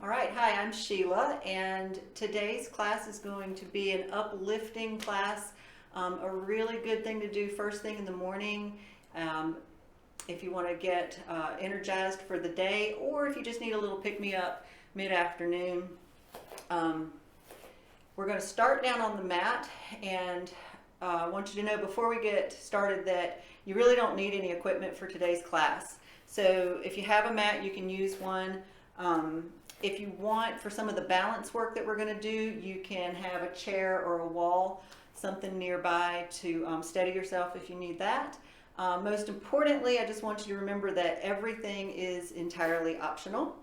All right, hi, I'm Sheila, and today's class is going to be an uplifting class, a really good thing to do first thing in the morning if you want to get energized for the day, or if you just need a little pick-me-up mid-afternoon. We're going to start down on the mat, and I want you to know before we get started that you really don't need any equipment for today's class. So if you have a mat, you can use one. If you want, for some of the balance work that we're going to do, you can have a chair or a wall, something nearby to steady yourself if you need that. Most importantly, I just want you to remember that everything is entirely optional.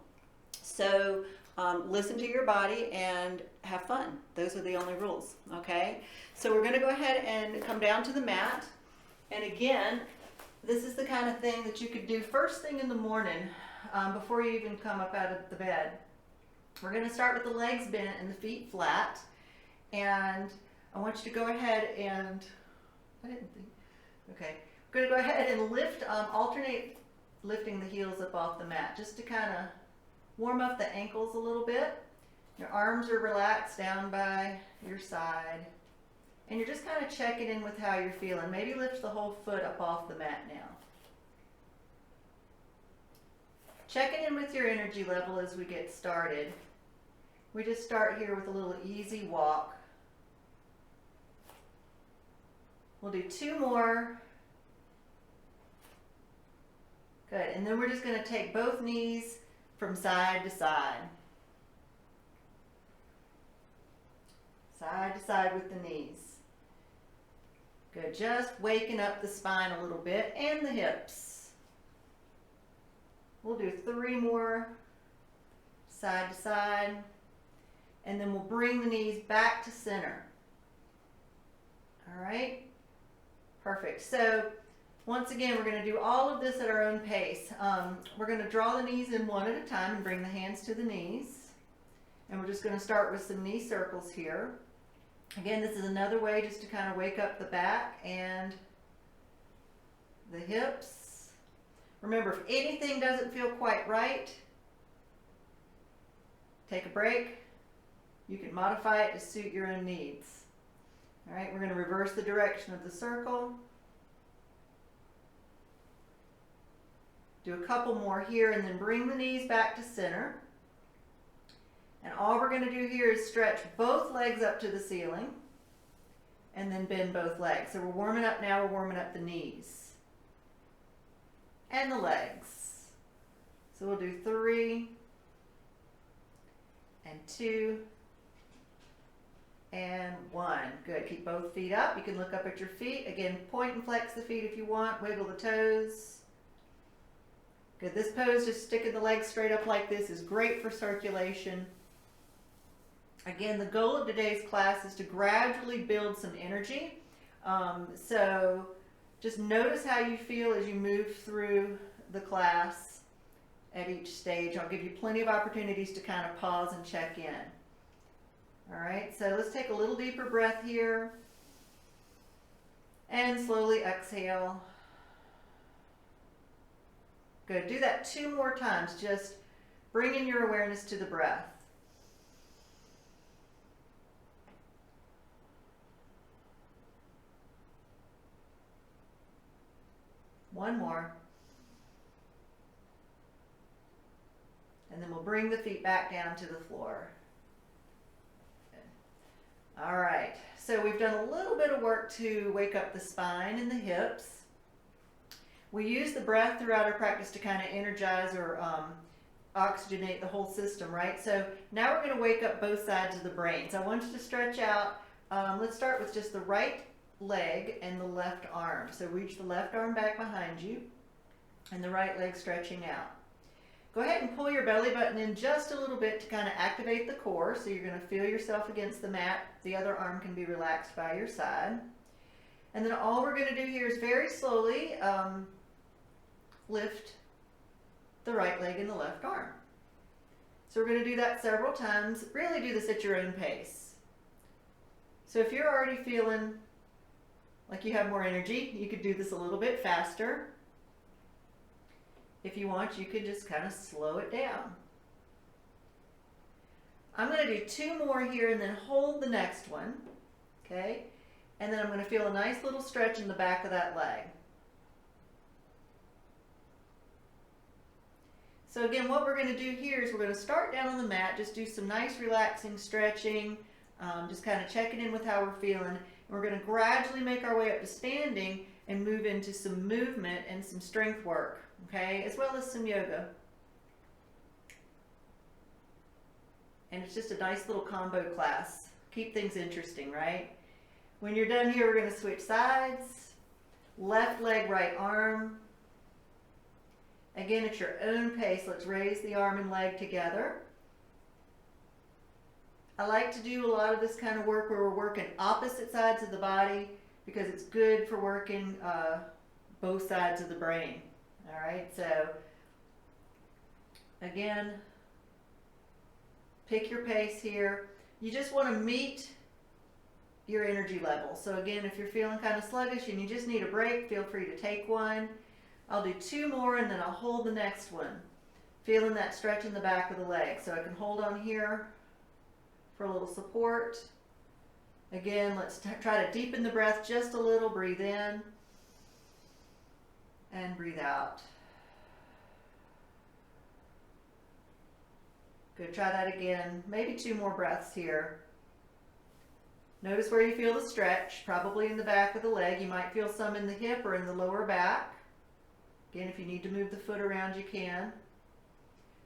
So listen to your body and have fun. Those are the only rules, okay? So we're going to go ahead and come down to the mat. And again, this is the kind of thing that you could do first thing in the morning before you even come up out of the bed. We're going to start with the legs bent and the feet flat. And I want you to go ahead and, we're going to go ahead and lift, alternate lifting the heels up off the mat just to kind of warm up the ankles a little bit. Your arms are relaxed down by your side. And you're just kind of checking in with how you're feeling. Maybe lift the whole foot up off the mat now. Checking in with your energy level as we get started. We just start here with a little easy walk. We'll do 2 more. Good, and then we're just going to take both knees from side to side. Side to side with the knees. Good, just waking up the spine a little bit and the hips. We'll do 3 more side to side, and then we'll bring the knees back to center. All right, perfect. So once again, we're going to do all of this at our own pace. We're going to draw the knees in one at a time and bring the hands to the knees. And we're just going to start with some knee circles here. Again, this is another way just to kind of wake up the back and the hips. Remember, if anything doesn't feel quite right, take a break. You can modify it to suit your own needs. All right, we're going to reverse the direction of the circle. Do a couple more here and then bring the knees back to center. And all we're going to do here is stretch both legs up to the ceiling and then bend both legs. So we're warming up now, we're warming up the knees and the legs. So we'll do 3 and 2 and 1. Good, keep both feet up. You can look up at your feet. Again, point and flex the feet if you want, wiggle the toes. Good, this pose, just sticking the legs straight up like this, is great for circulation. Again, the goal of today's class is to gradually build some energy. So just notice how you feel as you move through the class at each stage. I'll give you plenty of opportunities to kind of pause and check in. All right, so let's take a little deeper breath here and slowly exhale. Good, do that 2 more times, just bringing your awareness to the breath. One more. And then we'll bring the feet back down to the floor. Good. All right, so we've done a little bit of work to wake up the spine and the hips. We use the breath throughout our practice to kind of energize or oxygenate the whole system, right? So now we're going to wake up both sides of the brain. So I want you to stretch out. Let's start with just the right leg and the left arm. So reach the left arm back behind you and the right leg stretching out. Go ahead and pull your belly button in just a little bit to kind of activate the core. So you're going to feel yourself against the mat. The other arm can be relaxed by your side. And then all we're going to do here is very slowly lift the right leg and the left arm. So we're going to do that several times. Really do this at your own pace. So if you're already feeling like you have more energy, you could do this a little bit faster. If you want, you could just kind of slow it down. I'm going to do 2 more here and then hold the next one, okay? And then I'm going to feel a nice little stretch in the back of that leg. So again, what we're going to do here is we're going to start down on the mat, just do some nice relaxing stretching, just kind of checking in with how we're feeling. And we're going to gradually make our way up to standing and move into some movement and some strength work, okay, as well as some yoga. And it's just a nice little combo class. Keep things interesting, right? When you're done here, we're going to switch sides. Left leg, right arm. Again, at your own pace, let's raise the arm and leg together. I like to do a lot of this kind of work where we're working opposite sides of the body because it's good for working both sides of the brain. All right, so again, pick your pace here. You just want to meet your energy level. So again, if you're feeling kind of sluggish and you just need a break, feel free to take one. I'll do 2 more and then I'll hold the next one. Feeling that stretch in the back of the leg. So I can hold on here for a little support. Again, let's try to deepen the breath just a little. Breathe in and breathe out. Good, try that again. Maybe 2 more breaths here. Notice where you feel the stretch, probably in the back of the leg. You might feel some in the hip or in the lower back. Again, if you need to move the foot around, you can.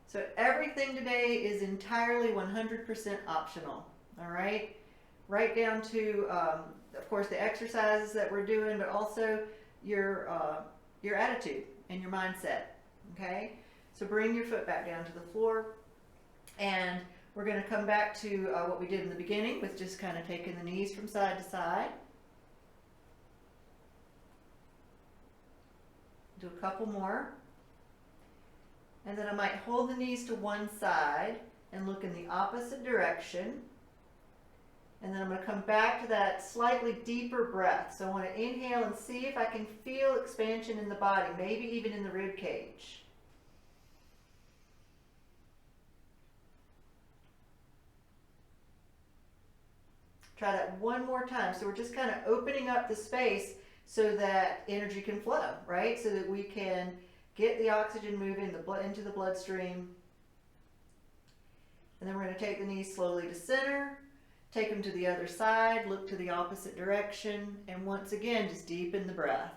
So everything today is entirely 100% optional, all right? Right down to, of course, the exercises that we're doing, but also your attitude and your mindset, okay? So bring your foot back down to the floor, and we're going to come back to what we did in the beginning with just kind of taking the knees from side to side. Do a couple more. And then I might hold the knees to one side and look in the opposite direction. And then I'm going to come back to that slightly deeper breath. So I want to inhale and see if I can feel expansion in the body, maybe even in the rib cage. Try that one more time. So we're just kind of opening up the space so that energy can flow, right? So that we can get the oxygen moving into the bloodstream. And then we're going to take the knees slowly to center, take them to the other side, look to the opposite direction, and once again, just deepen the breath.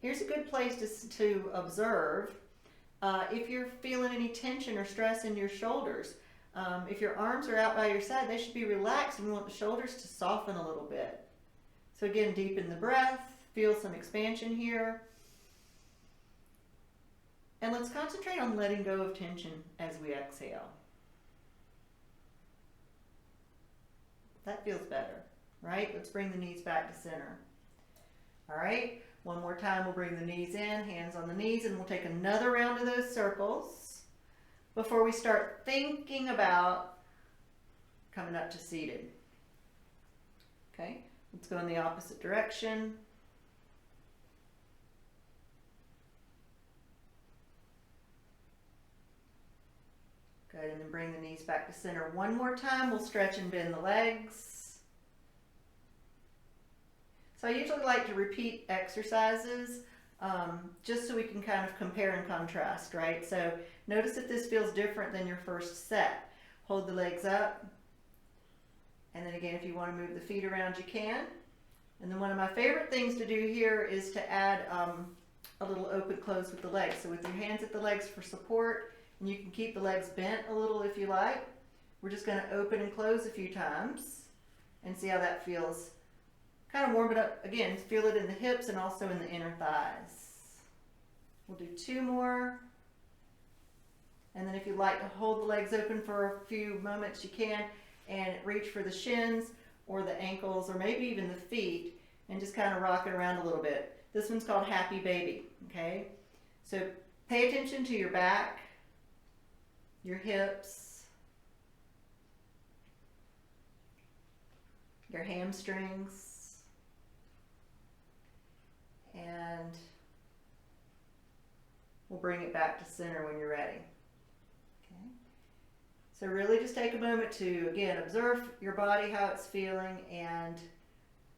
Here's a good place to observe if you're feeling any tension or stress in your shoulders. If your arms are out by your side, they should be relaxed, and we want the shoulders to soften a little bit. So again, deepen the breath, feel some expansion here. And let's concentrate on letting go of tension as we exhale. That feels better, right? Let's bring the knees back to center. All right, one more time, we'll bring the knees in, hands on the knees, and we'll take another round of those circles before we start thinking about coming up to seated. Okay, let's go in the opposite direction. Good, and then bring the knees back to center. One more time, we'll stretch and bend the legs. So I usually like to repeat exercises just so we can kind of compare and contrast, right? So notice if this feels different than your first set. Hold the legs up. And then again, if you want to move the feet around, you can. And then one of my favorite things to do here is to add a little open close with the legs. So with your hands at the legs for support, and you can keep the legs bent a little if you like. We're just going to open and close a few times and see how that feels. Kind of warm it up. Again, feel it in the hips and also in the inner thighs. We'll do 2 more. And then if you'd like to hold the legs open for a few moments, you can. And reach for the shins or the ankles or maybe even the feet and just kind of rock it around a little bit. This one's called Happy Baby, okay? So pay attention to your back, your hips, your hamstrings, and bring it back to center when you're ready. Okay. So really just take a moment to, again, observe your body, how it's feeling, and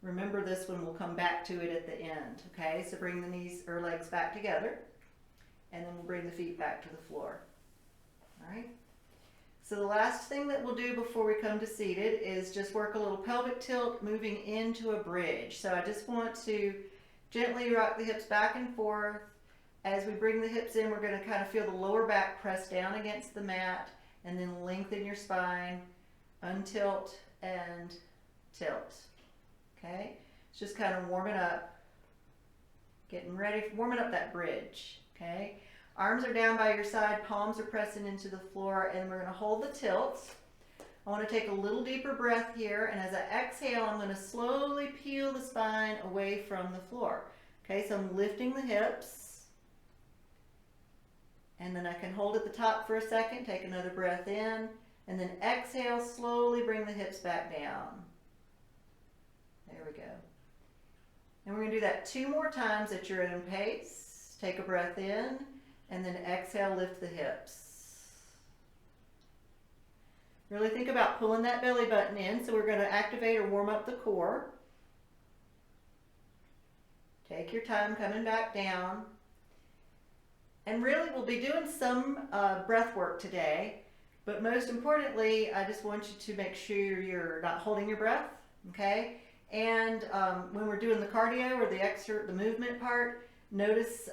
remember this one, we'll come back to it at the end. Okay, so bring the knees or legs back together, and then we'll bring the feet back to the floor. All right. So the last thing that we'll do before we come to seated is just work a little pelvic tilt, moving into a bridge. So I just want to gently rock the hips back and forth. As we bring the hips in, we're going to kind of feel the lower back press down against the mat, and then lengthen your spine, untilt and tilt. Okay, it's just kind of warming up, getting ready, warming up that bridge. Okay. Arms are down by your side, palms are pressing into the floor, and we're going to hold the tilt. I want to take a little deeper breath here, and as I exhale, I'm going to slowly peel the spine away from the floor. Okay, so I'm lifting the hips, and then I can hold at the top for a second, take another breath in, and then exhale, slowly bring the hips back down. There we go. And we're going to do that 2 more times at your own pace. Take a breath in, and then exhale, lift the hips. Really think about pulling that belly button in. So we're going to activate or warm up the core. Take your time coming back down. And really we'll be doing some breath work today. But most importantly, I just want you to make sure you're not holding your breath. Okay? And when we're doing the cardio or the movement part, notice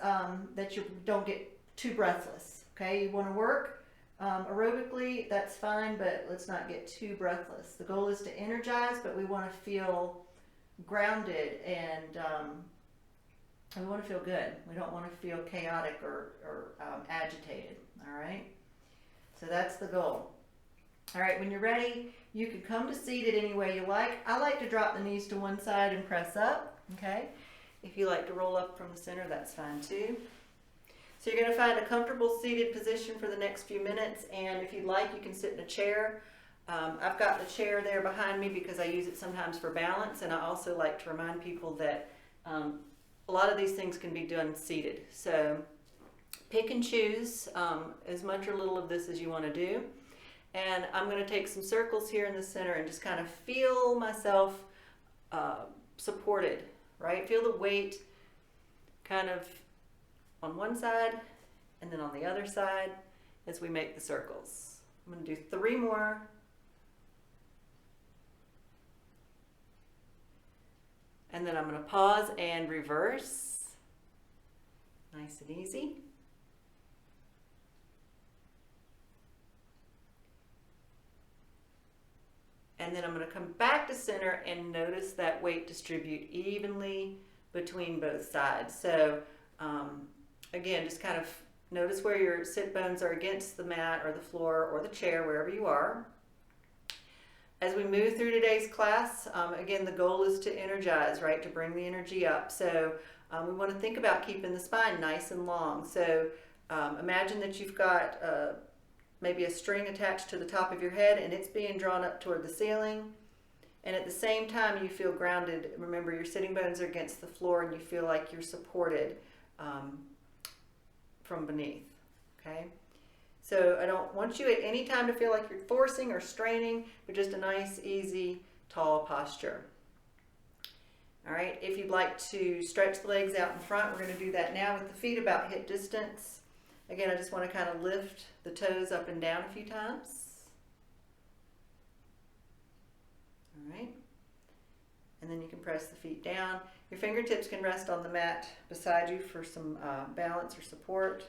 that you don't get too breathless. Okay, you want to work aerobically, that's fine, but let's not get too breathless. The goal is to energize, but we want to feel grounded, and we want to feel good. We don't want to feel chaotic or agitated. All right, so that's the goal. All right, when you're ready, you can come to seated any way you like. I like to drop the knees to one side and press up. Okay, if you like to roll up from the center, that's fine too. So you're going to find a comfortable seated position for the next few minutes, and if you'd like, you can sit in a chair. I've got the chair there behind me because I use it sometimes for balance, and I also like to remind people that a lot of these things can be done seated. So pick and choose as much or little of this as you want to do. And I'm going to take some circles here in the center and just kind of feel myself supported, right? Feel the weight kind of on one side and then on the other side as we make the circles. I'm going to do 3 more. And then I'm going to pause and reverse. Nice and easy. And then I'm going to come back to center and notice that weight distribute evenly between both sides. So again, just kind of notice where your sit bones are against the mat or the floor or the chair, wherever you are. As we move through today's class, again, the goal is to energize, right? To bring the energy up. So we want to think about keeping the spine nice and long. So imagine that you've got maybe a string attached to the top of your head and it's being drawn up toward the ceiling. And at the same time, you feel grounded. Remember, your sitting bones are against the floor and you feel like you're supported from beneath, okay? So I don't want you at any time to feel like you're forcing or straining, but just a nice, easy, tall posture. All right, if you'd like to stretch the legs out in front, we're going to do that now with the feet about hip distance. Again, I just want to kind of lift the toes up and down a few times. All right, and then you can press the feet down. Your fingertips can rest on the mat beside you for some balance or support.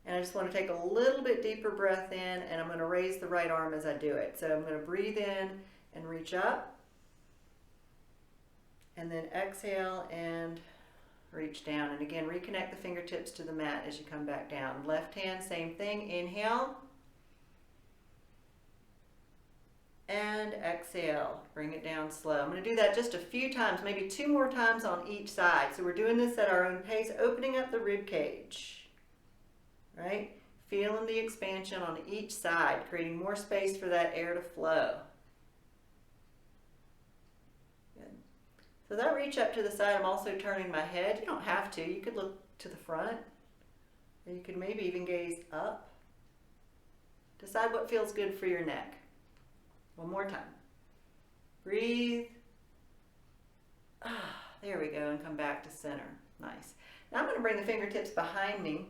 And I just want to take a little bit deeper breath in, and I'm going to raise the right arm as I do it. So I'm going to breathe in and reach up, and then exhale and reach down. And again, reconnect the fingertips to the mat as you come back down. Left hand, same thing. Inhale. And exhale. Bring it down slow. I'm going to do that just a few times, maybe 2 more times on each side. So we're doing this at our own pace, opening up the rib cage. Right? Feeling the expansion on each side, creating more space for that air to flow. Good. So as I reach up to the side, I'm also turning my head. You don't have to. You could look to the front. And you can maybe even gaze up. Decide what feels good for your neck. One more time. Breathe. There we go, and come back to center. Nice. Now I'm going to bring the fingertips behind me,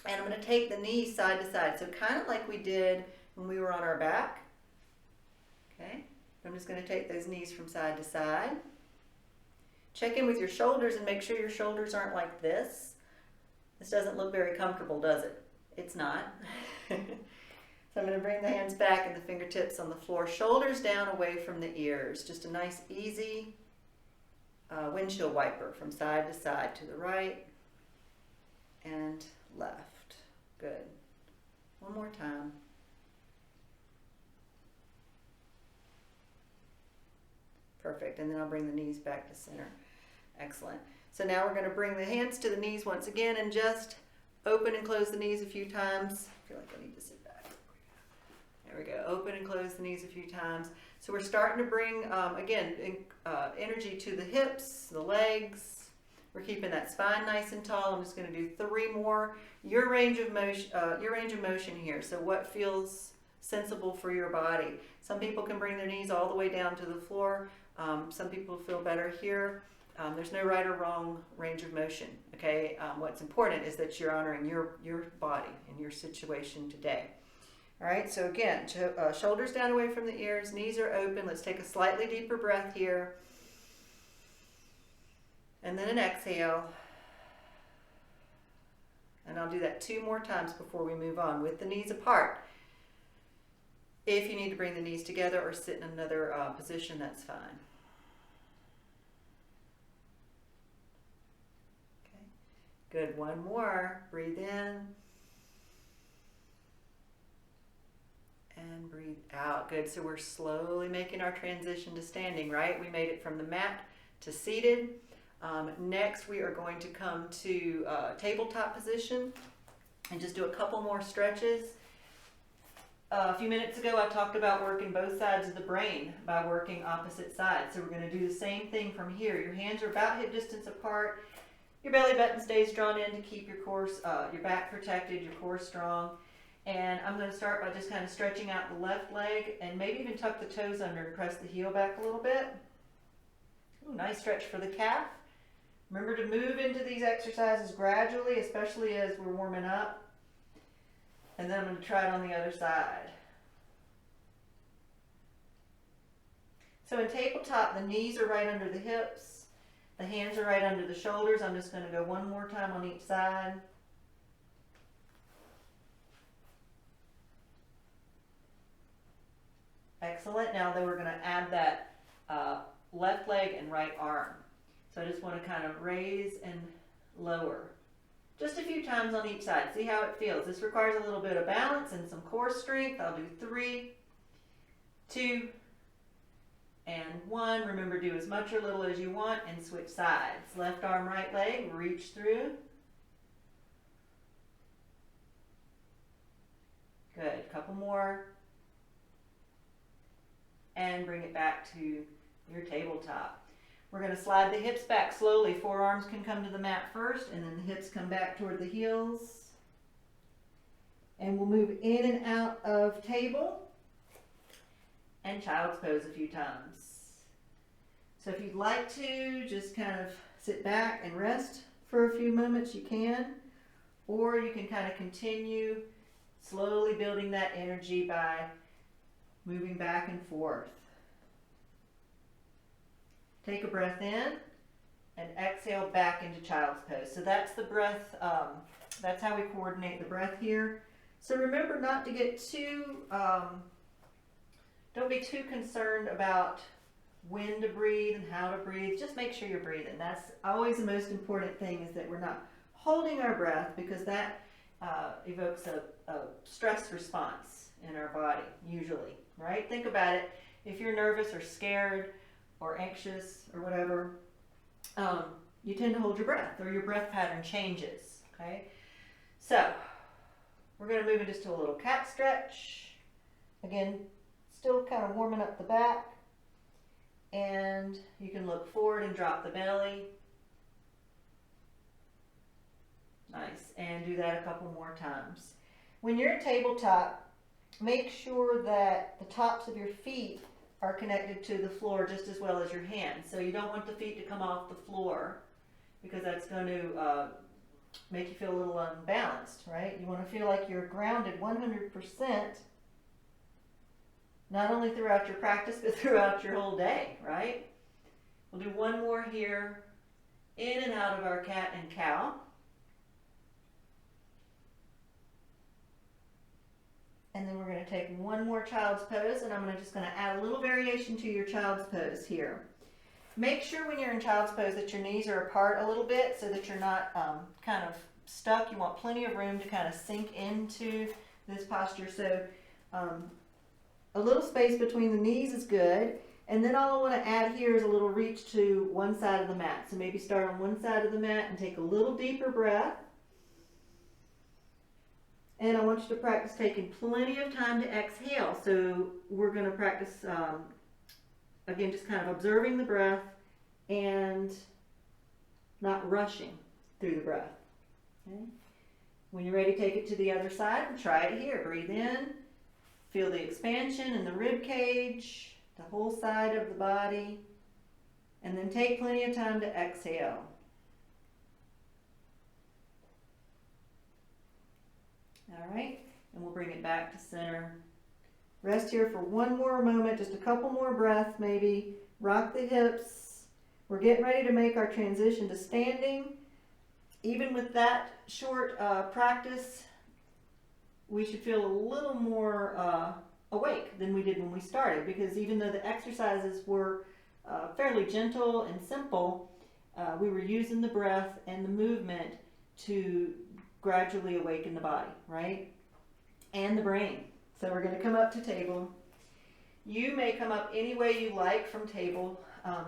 and I'm going to take the knees side to side. So kind of like we did when we were on our back. Okay. I'm just going to take those knees from side to side. Check in with your shoulders and make sure your shoulders aren't like this. This doesn't look very comfortable, does it? It's not. So I'm going to bring the hands back and the fingertips on the floor, shoulders down away from the ears. Just a nice, easy windshield wiper from side to side, to the right and left. Good. One more time. Perfect. And then I'll bring the knees back to center. Excellent. So now we're going to bring the hands to the knees once again and just open and close the knees a few times. I feel like I need to sit back. There we go. Open and close the knees a few times. So we're starting to bring, again, energy to the hips, the legs. We're keeping that spine nice and tall. I'm just going to do 3 more. Your range of motion here. So what feels sensible for your body? Some people can bring their knees all the way down to the floor. Some people feel better here. There's no right or wrong range of motion. Okay. What's important is that you're honoring your body and your situation today. All right, so again, shoulders down away from the ears, knees are open. Let's take a slightly deeper breath here. And then an exhale. And I'll do that 2 more times before we move on with the knees apart. If you need to bring the knees together or sit in another position, that's fine. Okay, good. One more. Breathe in. And breathe out. Good. So we're slowly making our transition to standing, right? We made it from the mat to seated. Next, we are going to come to tabletop position and just do a couple more stretches. A few minutes ago, I talked about working both sides of the brain by working opposite sides. So we're going to do the same thing from here. Your hands are about hip distance apart. Your belly button stays drawn in to keep your core, your back protected, your core strong. And I'm going to start by just kind of stretching out the left leg and maybe even tuck the toes under and press the heel back a little bit. Ooh, nice stretch for the calf. Remember to move into these exercises gradually, especially as we're warming up. And then I'm going to try it on the other side. So in tabletop, the knees are right under the hips. The hands are right under the shoulders. I'm just going to go 1 more time on each side. Excellent. Now then we're going to add that left leg and right arm. So I just want to kind of raise and lower. Just a few times on each side. See how it feels. This requires a little bit of balance and some core strength. I'll do 3, 2, and 1. Remember, do as much or little as you want and switch sides. Left arm, right leg, reach through. Good. Couple more. And bring it back to your tabletop. We're going to slide the hips back slowly. Forearms can come to the mat first, and then the hips come back toward the heels. And we'll move in and out of table and child's pose a few times. So if you'd like to, just kind of sit back and rest for a few moments, you can. Or you can kind of continue slowly building that energy by moving back and forth. Take a breath in and exhale back into child's pose. So that's the breath, that's how we coordinate the breath here. So remember not to get too, don't be too concerned about when to breathe and how to breathe. Just make sure you're breathing. That's always the most important thing, is that we're not holding our breath, because that evokes a stress response in our body, usually, right? Think about it. If you're nervous or scared or anxious or whatever, you tend to hold your breath, or your breath pattern changes, okay? So we're going to move into just a little cat stretch. Again, still kind of warming up the back. And you can look forward and drop the belly. Nice. nice. And do that a couple more times. When you're tabletop, make sure that the tops of your feet are connected to the floor just as well as your hands. So you don't want the feet to come off the floor because that's going to make you feel a little unbalanced, right? You want to feel like you're grounded 100%, not only throughout your practice, but throughout your whole day, right? We'll do one more here, in and out of our cat and cow. And then we're going to take one more child's pose, and I'm just going to add a little variation to your child's pose here. Make sure when you're in child's pose that your knees are apart a little bit so that you're not kind of stuck. You want plenty of room to kind of sink into this posture. So a little space between the knees is good. And then all I want to add here is a little reach to one side of the mat. So maybe start on one side of the mat and take a little deeper breath. And I want you to practice taking plenty of time to exhale. So we're going to practice, again, just kind of observing the breath and not rushing through the breath. Okay? When you're ready, take it to the other side and try it here. Breathe in, feel the expansion in the rib cage, the whole side of the body, and then take plenty of time to exhale. All right, and we'll bring it back to center. Rest here for one more moment, just a couple more breaths maybe. Rock the hips. We're getting ready to make our transition to standing. Even with that short practice, we should feel a little more awake than we did when we started, because even though the exercises were fairly gentle and simple, we were using the breath and the movement to gradually awaken the body, right? And the brain. So we're going to come up to table. You may come up any way you like from table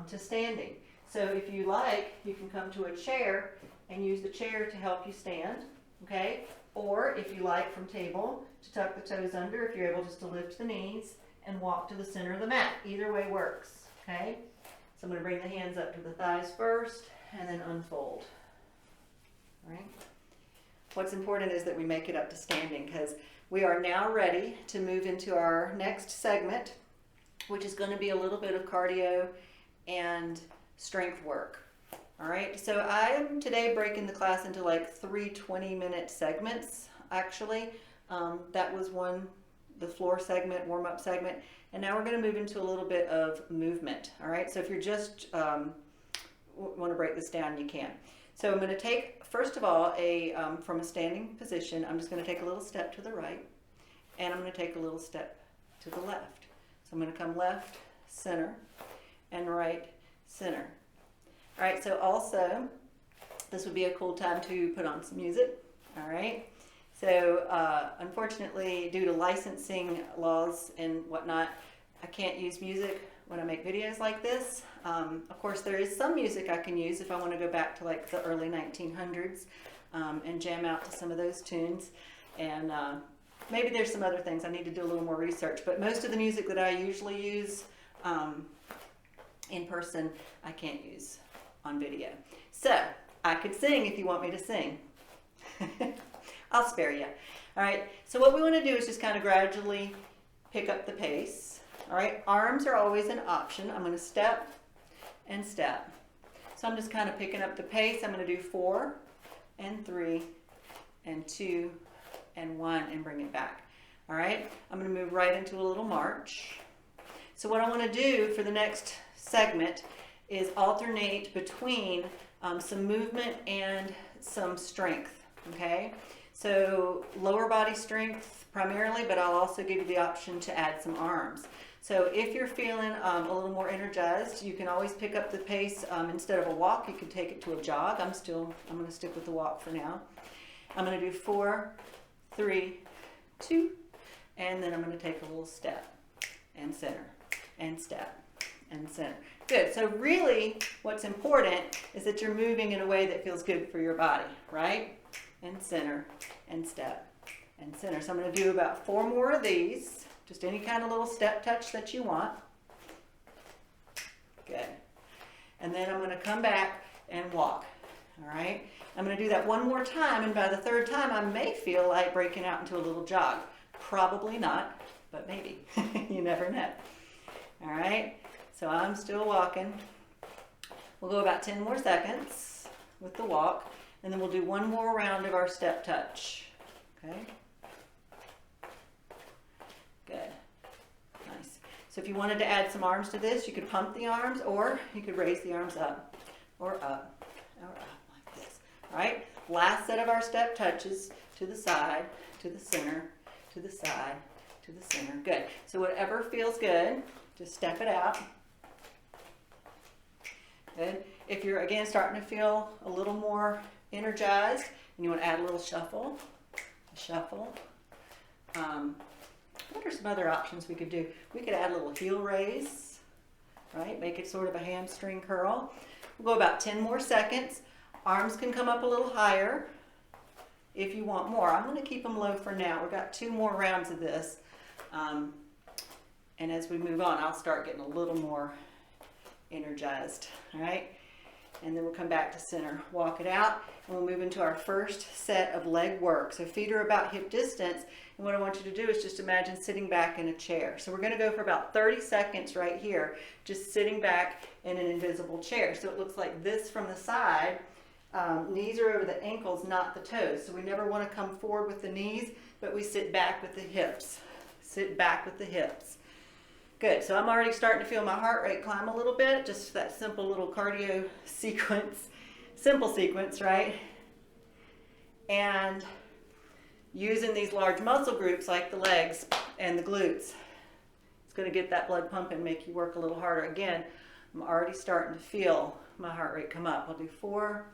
to standing. So if you like, you can come to a chair and use the chair to help you stand, okay? Or if you like from table to tuck the toes under, if you're able just to lift the knees and walk to the center of the mat. Either way works, okay? So I'm going to bring the hands up to the thighs first and then unfold, all right? What's important is that we make it up to standing, because we are now ready to move into our next segment, which is going to be a little bit of cardio and strength work. All right, so I am today breaking the class into like 3 20-minute segments, actually. That was the floor segment, warm-up segment, and now we're going to move into a little bit of movement. All right, so if you're just want to break this down, you can. So I'm going to take, first of all, from a standing position, I'm just going to take a little step to the right, and I'm going to take a little step to the left. So I'm going to come left, center, and right, center. All right, so also, this would be a cool time to put on some music, all right? So unfortunately, due to licensing laws and whatnot, I can't use music when I make videos like this. Of course, there is some music I can use if I want to go back to like the early 1900s and jam out to some of those tunes. And maybe there's some other things I need to do a little more research. But most of the music that I usually use in person, I can't use on video. So I could sing if you want me to sing. I'll spare you. All right. So what we want to do is just kind of gradually pick up the pace. All right, arms are always an option. I'm going to step and step. So I'm just kind of picking up the pace. I'm going to do 4 and 3 and 2 and 1 and bring it back. All right, I'm going to move right into a little march. So what I want to do for the next segment is alternate between some movement and some strength, okay? So lower body strength primarily, but I'll also give you the option to add some arms. So if you're feeling a little more energized, you can always pick up the pace. Instead of a walk, you can take it to a jog. I'm going to stick with the walk for now. I'm going to do 4, 3, 2, and then I'm going to take a little step and center and step and center. Good. So really what's important is that you're moving in a way that feels good for your body, right? And center and step and center. So I'm going to do about 4 more of these. Just any kind of little step touch that you want. Good. And then I'm going to come back and walk. All right. I'm going to do that one more time, and by the third time I may feel like breaking out into a little jog. Probably not, but maybe. You never know. All right, so I'm still walking. We'll go about 10 more seconds with the walk, and then we'll do one more round of our step touch. Okay? Good. Nice. So if you wanted to add some arms to this, you could pump the arms, or you could raise the arms up, or up, or up like this. All right? Last set of our step touches, to the side, to the center, to the side, to the center. Good. So whatever feels good, just step it out. Good. If you're, again, starting to feel a little more energized and you want to add a little shuffle, what are some other options we could do? We could add a little heel raise, right? Make it sort of a hamstring curl. We'll go about 10 more seconds. Arms can come up a little higher if you want more. I'm going to keep them low for now. We've got 2 more rounds of this. And as we move on, I'll start getting a little more energized, all right? And then we'll come back to center, walk it out, and we'll move into our first set of leg work. So feet are about hip distance, and what I want you to do is just imagine sitting back in a chair. So we're going to go for about 30 seconds right here, just sitting back in an invisible chair. So it looks like this from the side. Knees are over the ankles, not the toes. So we never want to come forward with the knees, but we sit back with the hips. Sit back with the hips. Good, so I'm already starting to feel my heart rate climb a little bit, just that simple little cardio sequence, simple sequence, right? And using these large muscle groups like the legs and the glutes, it's going to get that blood pumping, make you work a little harder. Again, I'm already starting to feel my heart rate come up. I'll do 4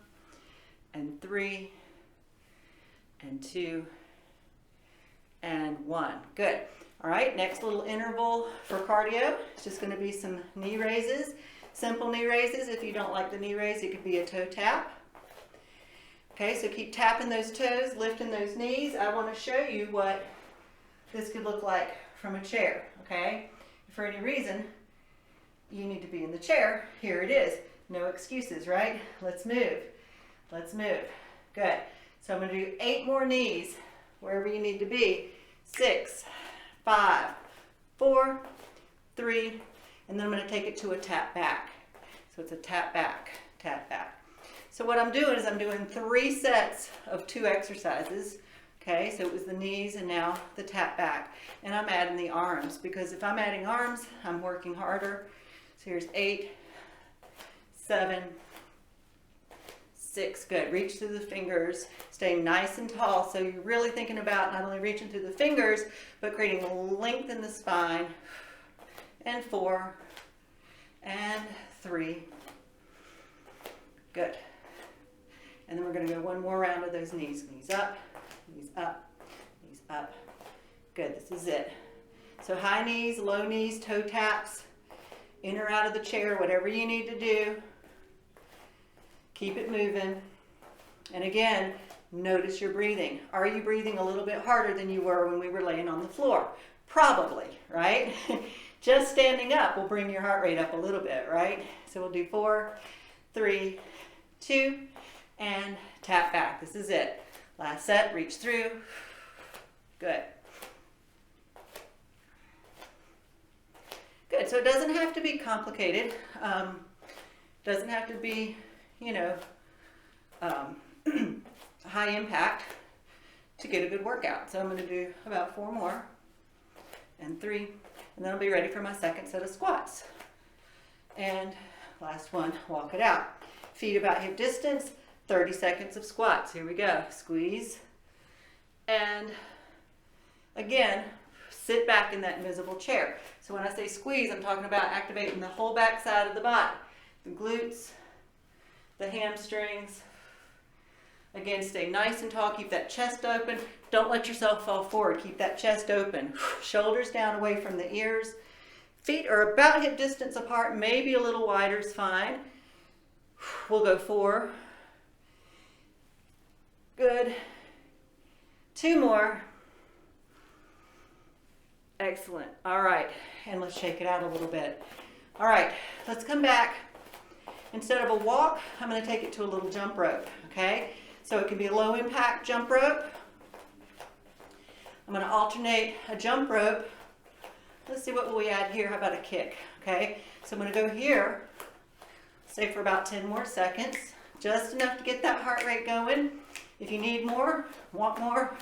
and 3 and 2 and 1. Good. All right, next little interval for cardio. It's just going to be some knee raises, simple knee raises. If you don't like the knee raise, it could be a toe tap. Okay, so keep tapping those toes, lifting those knees. I want to show you what this could look like from a chair, okay? If for any reason you need to be in the chair, here it is. No excuses, right? Let's move. Let's move. Good. So I'm going to do 8 more knees wherever you need to be. 6, 5, 4, 3, and then I'm going to take it to a tap back. So it's a tap back, tap back. So what I'm doing is I'm doing 3 sets of 2 exercises. Okay, so it was the knees and now the tap back. And I'm adding the arms because if I'm adding arms, I'm working harder. So here's 8, 7, 6, good. Reach through the fingers, stay nice and tall. So you're really thinking about not only reaching through the fingers, but creating length in the spine. And 4, and 3, good. And then we're going to go one more round of those knees. Knees up, knees up, knees up. Good, this is it. So high knees, low knees, toe taps, in or out of the chair, whatever you need to do. Keep it moving. And again, notice your breathing. Are you breathing a little bit harder than you were when we were laying on the floor? Probably, right? Just standing up will bring your heart rate up a little bit, right? So we'll do 4, 3, 2, and tap back. This is it. Last set, reach through. Good. Good, so it doesn't have to be complicated. Doesn't have to be, you know, high impact to get a good workout. So I'm going to do about 4 more and 3, and then I'll be ready for my second set of squats. And last one, walk it out. Feet about hip distance, 30 seconds of squats. Here we go. Squeeze. And again, sit back in that invisible chair. So when I say squeeze, I'm talking about activating the whole back side of the body. The glutes, the hamstrings. Again, stay nice and tall. Keep that chest open. Don't let yourself fall forward. Keep that chest open. Shoulders down away from the ears. Feet are about hip distance apart. Maybe a little wider is fine. We'll go 4. Good. 2 more. Excellent. All right. And let's shake it out a little bit. All right. Let's come back. Instead of a walk, I'm going to take it to a little jump rope. Okay? So it can be a low impact jump rope. I'm going to alternate a jump rope. Let's see what will we add here. How about a kick? Okay, so I'm going to go here, say for about 10 more seconds, just enough to get that heart rate going. If you need more, want more,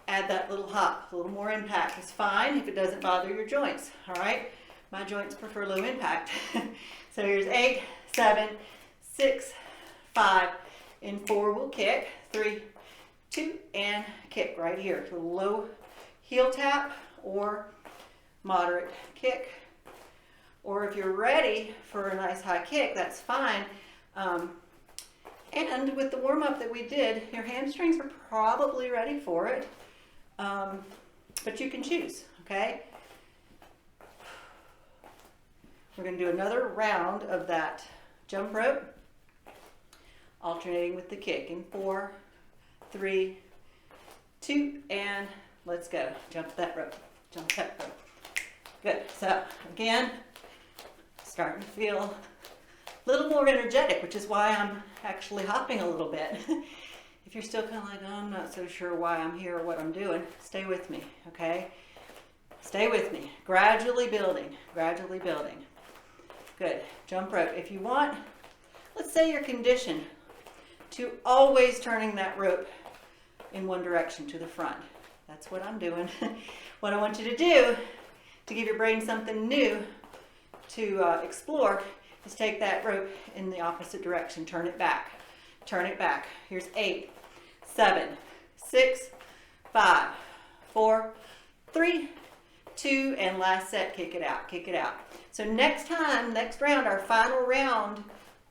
add that little hop. A little more impact is fine if it doesn't bother your joints. All right, my joints prefer low impact. So here's 8, 7, 6, 5, and 4 we'll kick. 3, 2, and kick right here. A low heel tap or moderate kick. Or if you're ready for a nice high kick, that's fine. And with the warm-up that we did, your hamstrings are probably ready for it. But you can choose, okay? We're going to do another round of that jump rope, alternating with the kick in 4, 3, 2, and let's go. Jump that rope, jump that rope. Good, so again, starting to feel a little more energetic, which is why I'm actually hopping a little bit. If you're still kind of like, oh, I'm not so sure why I'm here or what I'm doing, stay with me, okay? Stay with me. Gradually building, gradually building. Good. Jump rope. If you want, let's say you're conditioned to always turning that rope in one direction to the front. That's what I'm doing. What I want you to do to give your brain something new to explore is take that rope in the opposite direction. Turn it back. Turn it back. Here's 8, 7, 6, 5, 4, 3, 2, and last set, kick it out, kick it out. So next time, next round, our final round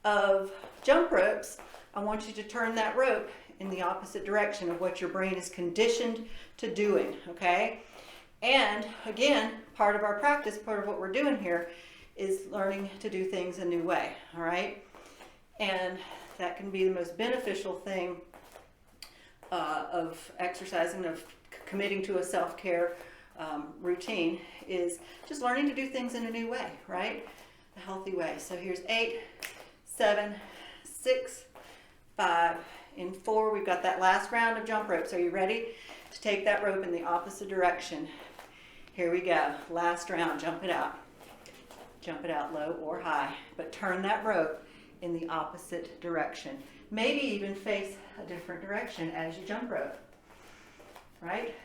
of jump ropes, I want you to turn that rope in the opposite direction of what your brain is conditioned to doing, okay? And again, part of our practice, part of what we're doing here is learning to do things a new way, all right? And that can be the most beneficial thing of exercising, of committing to a self-care routine, is just learning to do things in a new way, right? A healthy way. So here's 8, 7, 6, 5, and 4. We've got that last round of jump ropes. Are you ready to take that rope in the opposite direction? Here we go. Last round. Jump it out. Jump it out low or high, but turn that rope in the opposite direction. Maybe even face a different direction as you jump rope, right?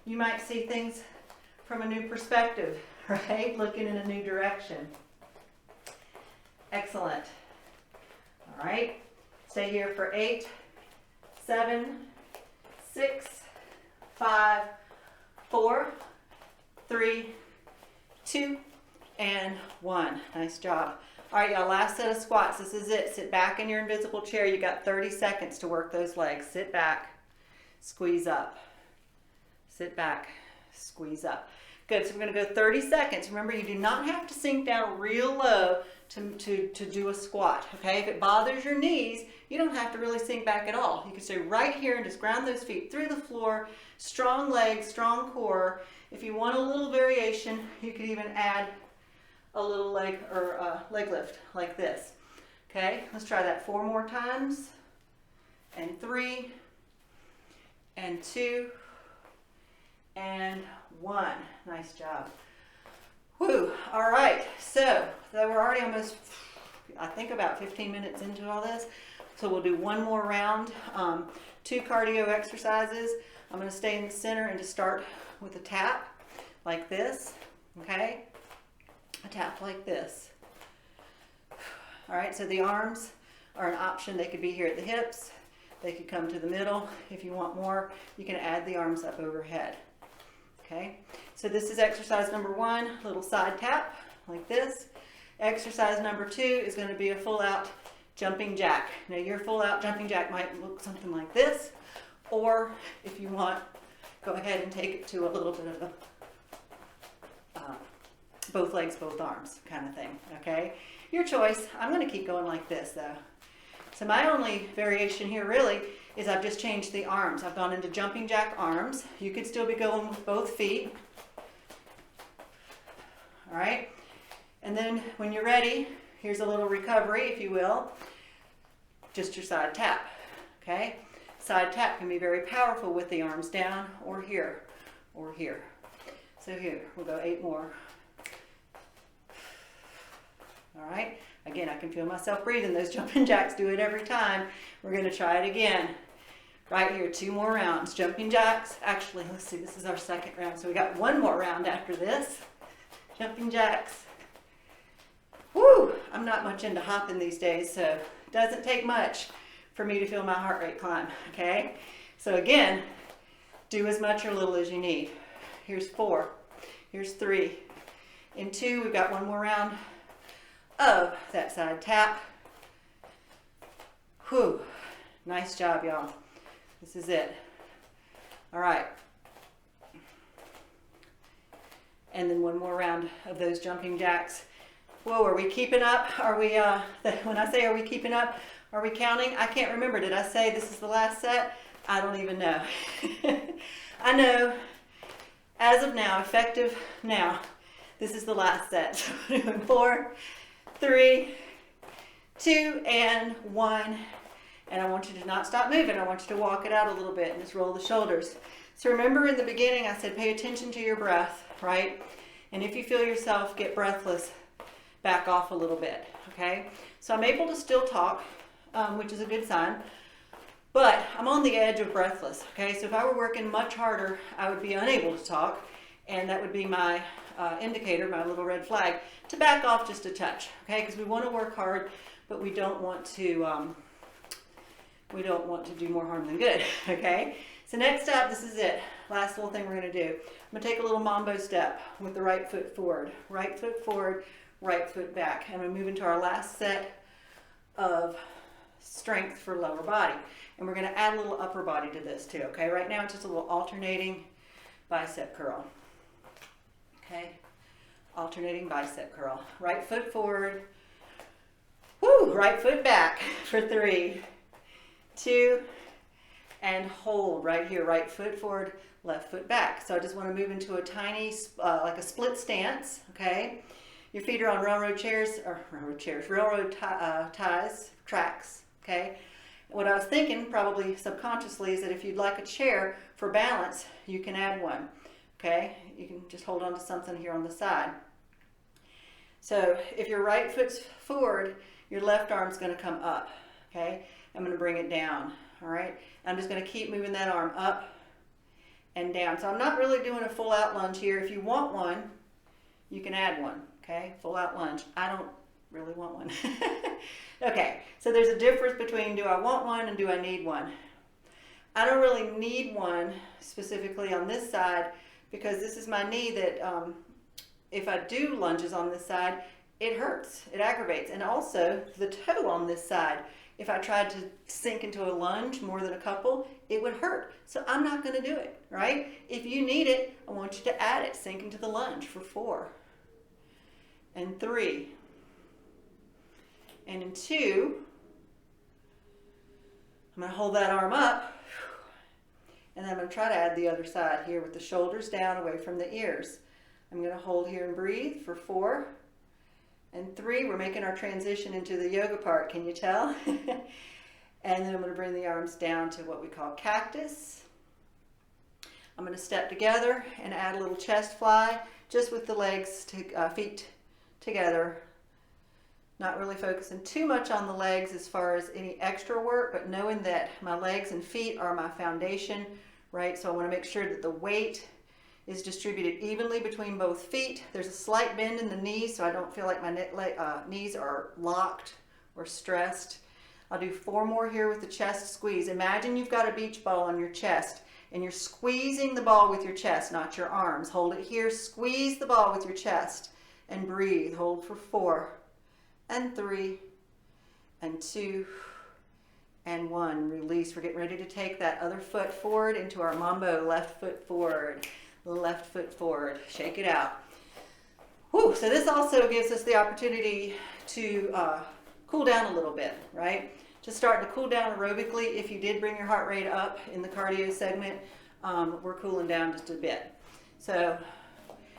You might see things from a new perspective, right? Looking in a new direction. Excellent. All right. Stay here for 8, 7, 6, 5, 4, 3, 2, and 1. Nice job. All right, y'all, last set of squats. This is it. Sit back in your invisible chair. You got 30 seconds to work those legs. Sit back, squeeze up. Sit back, squeeze up. Good, so we're gonna go 30 seconds. Remember, you do not have to sink down real low to do a squat, okay? If it bothers your knees, you don't have to really sink back at all. You can stay right here and just ground those feet through the floor. Strong legs, strong core. If you want a little variation, you could even add a little leg or leg lift like this. Okay, let's try that 4 more times. And 3, and 2, and 1. Nice job. Whew. All right, so we're already almost, I think, about 15 minutes into all this. So we'll do one more round, 2 cardio exercises. I'm going to stay in the center and just start with a tap like this, okay? A tap like this. All right, so the arms are an option. They could be here at the hips. They could come to the middle. If you want more, you can add the arms up overhead. Okay, so this is exercise number 1, little side tap like this. Exercise number 2 is going to be a full out jumping jack. Now your full out jumping jack might look something like this, or if you want, go ahead and take it to a little bit of a both legs, both arms kind of thing, okay? Your choice. I'm going to keep going like this though. So my only variation here really is I've just changed the arms. I've gone into jumping jack arms. You could still be going with both feet. All right. And then when you're ready, here's a little recovery, if you will. Just your side tap. okay? Side tap can be very powerful with the arms down or here or here. So here, we'll go 8 more. All right, again, I can feel myself breathing. Those jumping jacks do it every time. We're gonna try it again. Right here, 2 more rounds. Jumping jacks, actually, let's see, this is our second round. So we got 1 more round after this. Jumping jacks. Woo, I'm not much into hopping these days, so it doesn't take much for me to feel my heart rate climb, okay? So again, do as much or little as you need. Here's 4, here's 3. In 2, we've got 1 more round of that side tap. Whew, nice job, y'all. This is it. All right. And then 1 more round of those jumping jacks. Whoa, are we keeping up? Are we, when I say are we keeping up, are we counting? I can't remember. Did I say this is the last set? I don't even know. I know, as of now, effective now, this is the last set. So we're doing 4, 3, 2, and 1. And I want you to not stop moving. I want you to walk it out a little bit and just roll the shoulders. So remember in the beginning I said pay attention to your breath, right? And if you feel yourself get breathless, back off a little bit, okay? So I'm able to still talk, which is a good sign, but I'm on the edge of breathless, okay? So if I were working much harder, I would be unable to talk, and that would be my indicator, my little red flag, to back off just a touch, okay? Because we want to work hard, but we don't want to do more harm than good, okay? So next up, this is it. Last little thing we're going to do. I'm going to take a little mambo step with the right foot forward, right foot back. And we move into our last set of strength for lower body. And we're going to add a little upper body to this too, okay? Right now it's just a little alternating bicep curl, okay? Alternating bicep curl. Right foot forward, woo, right foot back for 3, 2, and hold right here, right foot forward, left foot back. So I just want to move into a tiny, like a split stance, okay? Your feet are on railroad ties, tracks, okay? What I was thinking, probably subconsciously, is that if you'd like a chair for balance, you can add one, okay? You can just hold on to something here on the side. So if your right foot's forward, your left arm's going to come up, okay? I'm going to bring it down, all right? I'm just going to keep moving that arm up and down. So I'm not really doing a full out lunge here. If you want one, you can add one, okay? Full out lunge. I don't really want one. Okay, so there's a difference between do I want one and do I need one. I don't really need one specifically on this side because this is my knee that if I do lunges on this side, it hurts, it aggravates. And also the toe on this side, if I tried to sink into a lunge more than a couple, it would hurt. So I'm not going to do it, right? If you need it, I want you to add it. Sink into the lunge for 4 and 3 and in 2. I'm going to hold that arm up and then I'm going to try to add the other side here with the shoulders down away from the ears. I'm going to hold here and breathe for 4 and 3. We're making our transition into the yoga part, can you tell? And then I'm going to bring the arms down to what we call cactus. I'm going to step together and add a little chest fly, just with the legs, feet together. Not really focusing too much on the legs as far as any extra work, but knowing that my legs and feet are my foundation, right? So I want to make sure that the weight is distributed evenly between both feet. There's a slight bend in the knees, so I don't feel like my knees are locked or stressed. I'll do 4 more here with the chest squeeze. Imagine you've got a beach ball on your chest and you're squeezing the ball with your chest, not your arms. Hold it here, squeeze the ball with your chest and breathe. Hold for 4 and 3 and 2 and 1. Release. We're getting ready to take that other foot forward into our mambo. Left foot forward, left foot forward. Shake it out. Whew. So this also gives us the opportunity to cool down a little bit, right? Just starting to cool down aerobically. If you did bring your heart rate up in the cardio segment, we're cooling down just a bit. So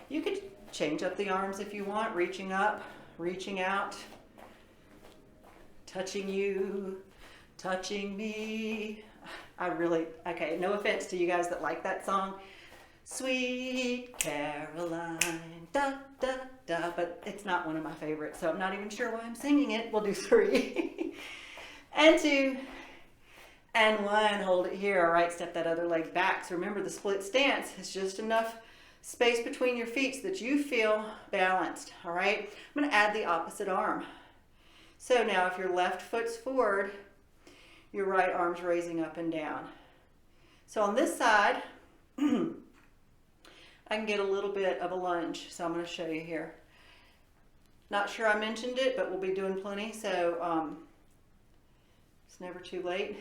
you could change up the arms if you want, reaching up, reaching out, touching you, touching me. Okay, no offense to you guys that like that song. Sweet Caroline, da, da, da, but it's not one of my favorites, so I'm not even sure why I'm singing it. We'll do 3, and 2, and 1. Hold it here. All right, step that other leg back. So remember, the split stance is just enough space between your feet so that you feel balanced. All right, I'm going to add the opposite arm. So now if your left foot's forward, your right arm's raising up and down. So on this side, I can get a little bit of a lunge, so I'm going to show you here. Not sure I mentioned it, but we'll be doing plenty, so it's never too late.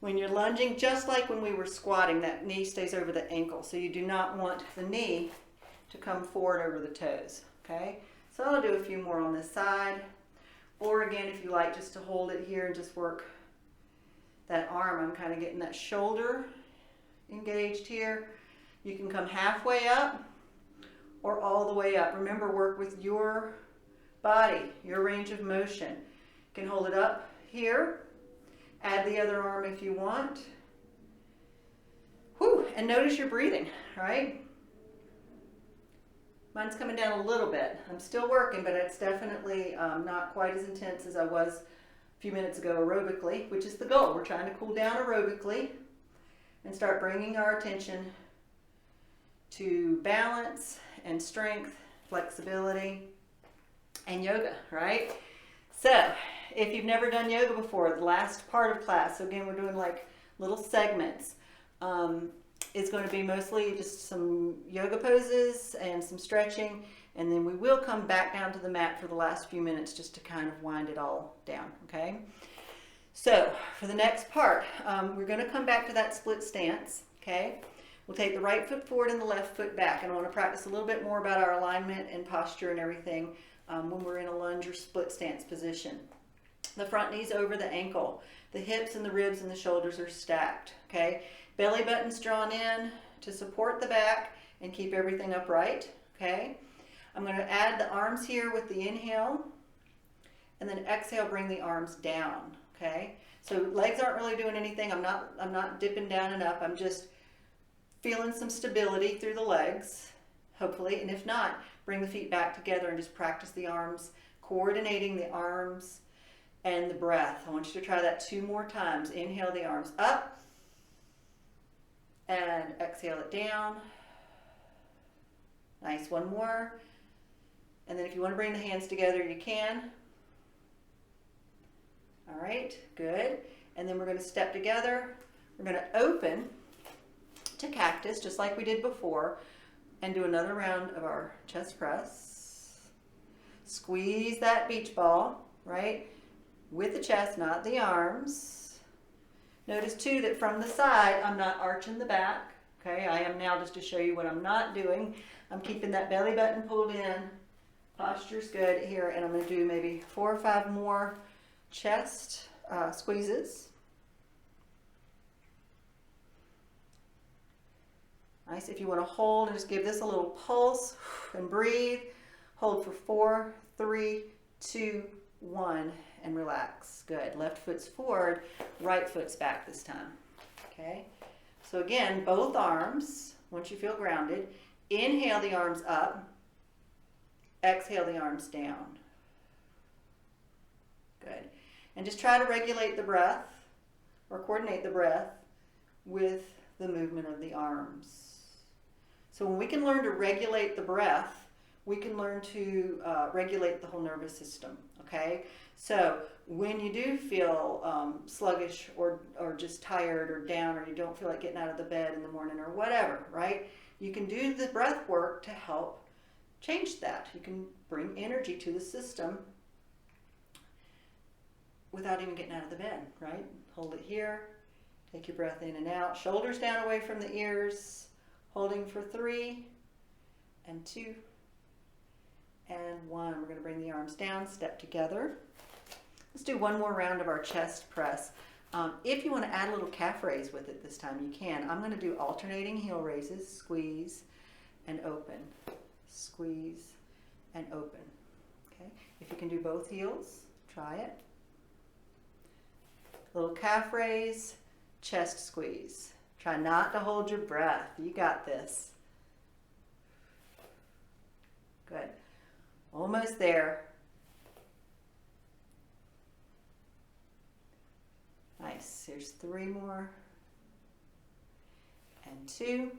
When you're lunging, just like when we were squatting, that knee stays over the ankle, so you do not want the knee to come forward over the toes, okay? So I'll do a few more on this side, or again, if you like, just to hold it here and just work that arm. I'm kind of getting that shoulder engaged here. You can come halfway up or all the way up. Remember, work with your body, your range of motion. You can hold it up here, add the other arm if you want. Whew, and notice your breathing, right? Mine's coming down a little bit. I'm still working, but it's definitely not quite as intense as I was a few minutes ago aerobically, which is the goal. We're trying to cool down aerobically and start bringing our attention to balance and strength, flexibility, and yoga, right? So if you've never done yoga before, the last part of class, so again, we're doing like little segments, is going to be mostly just some yoga poses and some stretching, and then we will come back down to the mat for the last few minutes just to kind of wind it all down, okay? So for the next part, we're going to come back to that split stance, okay? We'll take the right foot forward and the left foot back, and I want to practice a little bit more about our alignment and posture and everything when we're in a lunge or split stance position. The front knee's over the ankle. The hips and the ribs and the shoulders are stacked, okay? Belly button's drawn in to support the back and keep everything upright, okay? I'm going to add the arms here with the inhale, and then exhale, bring the arms down, okay? So legs aren't really doing anything. I'm not dipping down and up. I'm just feeling some stability through the legs, hopefully, and if not, bring the feet back together and just practice the arms, coordinating the arms and the breath. I want you to try that 2 more times. Inhale the arms up, and exhale it down. Nice, 1 more. And then if you want to bring the hands together, you can. All right, good. And then we're going to step together. We're going to open to cactus, just like we did before, and do another round of our chest press. Squeeze that beach ball, right, with the chest, not the arms. Notice too that from the side, I'm not arching the back, okay? I am now, just to show you what I'm not doing, I'm keeping that belly button pulled in. Posture's good here, and I'm going to do maybe 4 or 5 more chest squeezes. Nice. If you want to hold and just give this a little pulse and breathe, hold for 4, 3, 2, 1, and relax. Good. Left foot's forward, right foot's back this time. Okay. So again, both arms, once you feel grounded, inhale the arms up, exhale the arms down. Good. And just try to regulate the breath or coordinate the breath with the movement of the arms. So when we can learn to regulate the breath, we can learn to regulate the whole nervous system, okay? So when you do feel sluggish or just tired or down, or you don't feel like getting out of the bed in the morning or whatever, right? You can do the breath work to help change that. You can bring energy to the system without even getting out of the bed, right? Hold it here. Take your breath in and out. Shoulders down away from the ears. Holding for 3 and 2 and 1. We're going to bring the arms down, step together. Let's do 1 more round of our chest press. If you want to add a little calf raise with it this time, you can. I'm going to do alternating heel raises, squeeze and open, squeeze and open. Okay. If you can do both heels, try it. Little calf raise, chest squeeze. Try not to hold your breath. You got this. Good. Almost there. Nice. Here's 3 more. And 2.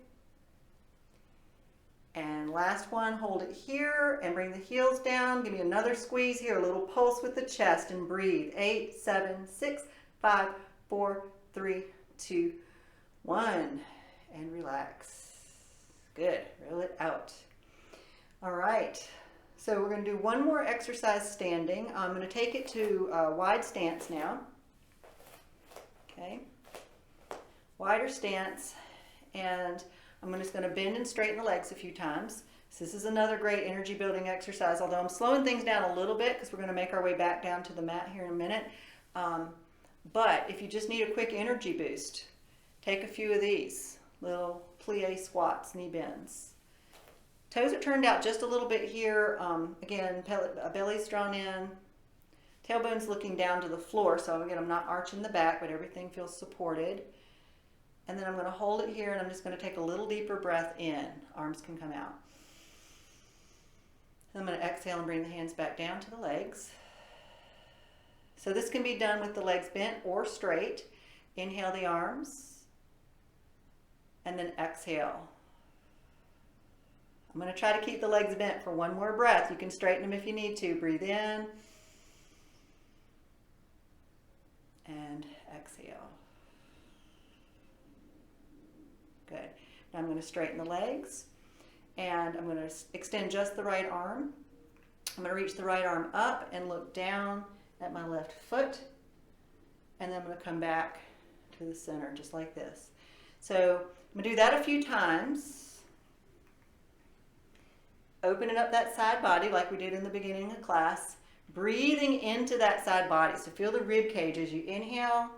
And last one, hold it here and bring the heels down. Give me another squeeze here, a little pulse with the chest, and breathe. 8, 7, 6, 5, 4, 3, 2, 1. And relax. Good. Reel it out. All right. So we're going to do one more exercise standing. I'm going to take it to a wide stance now. Okay. Wider stance. And I'm just going to bend and straighten the legs a few times. So this is another great energy building exercise, although I'm slowing things down a little bit because we're going to make our way back down to the mat here in a minute. But if you just need a quick energy boost, take a few of these little plie squats, knee bends. Toes are turned out just a little bit here. Again, belly's drawn in, tailbone's looking down to the floor. So again, I'm not arching the back, but everything feels supported. And then I'm going to hold it here, and I'm just going to take a little deeper breath in. Arms can come out. And I'm going to exhale and bring the hands back down to the legs. So this can be done with the legs bent or straight. Inhale the arms, and then exhale. I'm going to try to keep the legs bent for one more breath. You can straighten them if you need to. Breathe in, and exhale. Good. Now I'm going to straighten the legs, and I'm going to extend just the right arm. I'm going to reach the right arm up and look down at my left foot, and then I'm going to come back to the center just like this. So I'm going to do that a few times. Opening up that side body like we did in the beginning of class. Breathing into that side body. So feel the rib cage as you inhale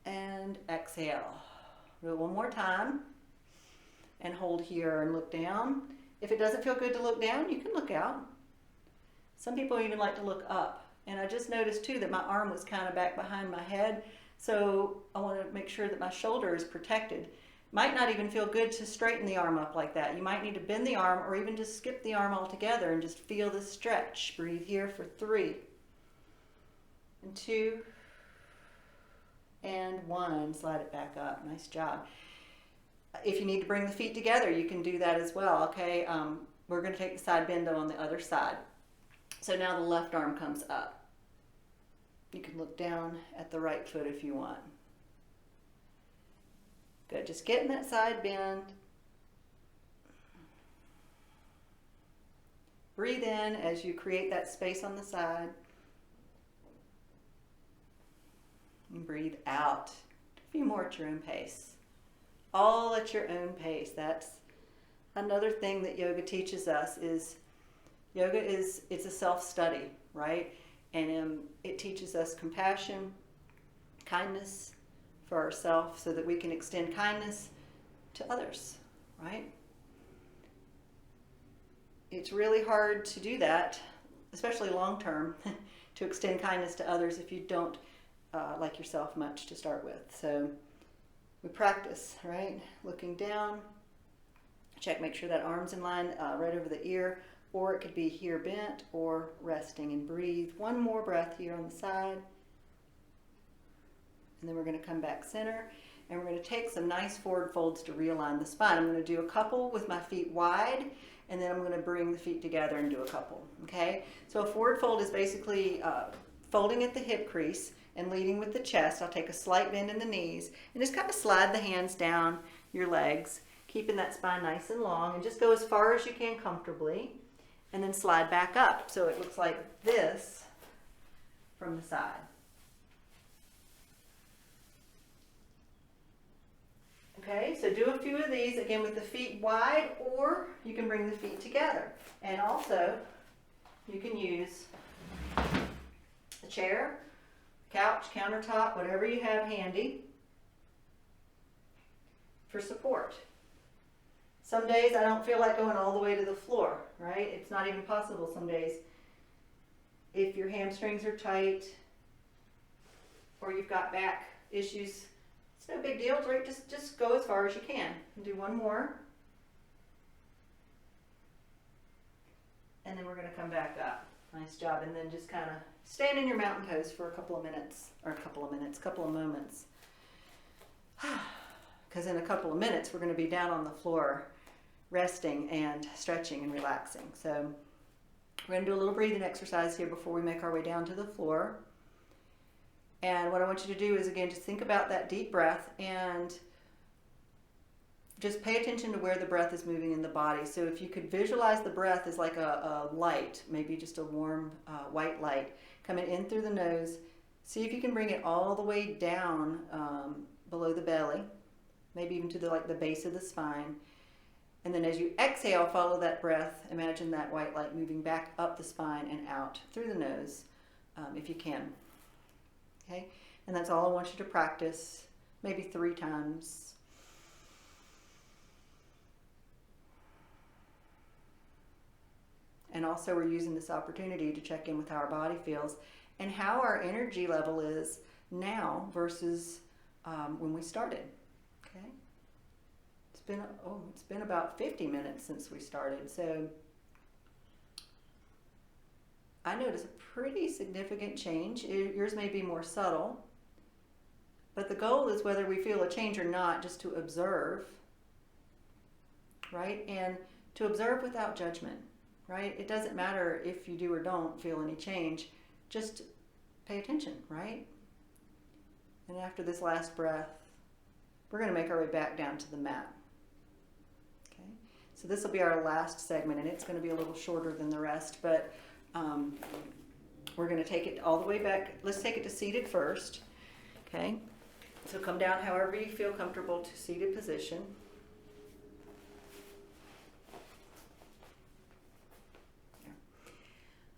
and exhale. Do it one more time, and hold here and look down. If it doesn't feel good to look down, you can look out. Some people even like to look up. And I just noticed too that my arm was kind of back behind my head. So I want to make sure that my shoulder is protected. Might not even feel good to straighten the arm up like that. You might need to bend the arm or even just skip the arm altogether and just feel the stretch. Breathe here for 3 and 2 and 1. Slide it back up. Nice job. If you need to bring the feet together, you can do that as well. Okay, we're going to take the side bend on the other side. So now the left arm comes up. You can look down at the right foot if you want. Good. Just getting that side bend. Breathe in as you create that space on the side. And breathe out. A few more at your own pace. All at your own pace. That's another thing that yoga teaches us is it's a self-study, right? And it teaches us compassion, kindness for ourselves so that we can extend kindness to others, right? It's really hard to do that, especially long term, to extend kindness to others if you don't like yourself much to start with. So we practice, right? Looking down, check, make sure that arm's in line right over the ear, or it could be here bent or resting, and breathe. One more breath here on the side. And then we're going to come back center, and we're going to take some nice forward folds to realign the spine. I'm going to do a couple with my feet wide, and then I'm going to bring the feet together and do a couple, okay? So a forward fold is basically folding at the hip crease and leading with the chest. I'll take a slight bend in the knees, and just kind of slide the hands down your legs, keeping that spine nice and long, and just go as far as you can comfortably, and then slide back up. So it looks like this from the side. Okay, so do a few of these, again with the feet wide, or you can bring the feet together. And also, you can use a chair, couch, countertop, whatever you have handy for support. Some days I don't feel like going all the way to the floor, right? It's not even possible some days. If your hamstrings are tight, or you've got back issues, it's no big deal, right? Just go as far as you can. Do one more. And then we're going to come back up. Nice job. And then just kind of stand in your mountain pose for a couple of minutes, or couple of moments. Because in a couple of minutes, we're going to be down on the floor, resting and stretching and relaxing. So we're going to do a little breathing exercise here before we make our way down to the floor. And what I want you to do is, again, just think about that deep breath and just pay attention to where the breath is moving in the body. So if you could visualize the breath as like a light, maybe just a warm white light coming in through the nose, see if you can bring it all the way down below the belly, maybe even to the base of the spine. And then as you exhale, follow that breath. Imagine that white light moving back up the spine and out through the nose, if you can. Okay? And that's all I want you to practice, maybe 3 times. And also we're using this opportunity to check in with how our body feels and how our energy level is now versus when we started. Okay? It's been about 50 minutes since we started, so I notice a pretty significant change. Yours may be more subtle, but the goal is, whether we feel a change or not, just to observe, right? And to observe without judgment, right? It doesn't matter if you do or don't feel any change, just pay attention, right? And after this last breath, we're going to make our way back down to the mat. Okay? So this will be our last segment, and it's going to be a little shorter than the rest, but we're going to take it all the way back. Let's take it to seated first. Okay? So come down however you feel comfortable to seated position.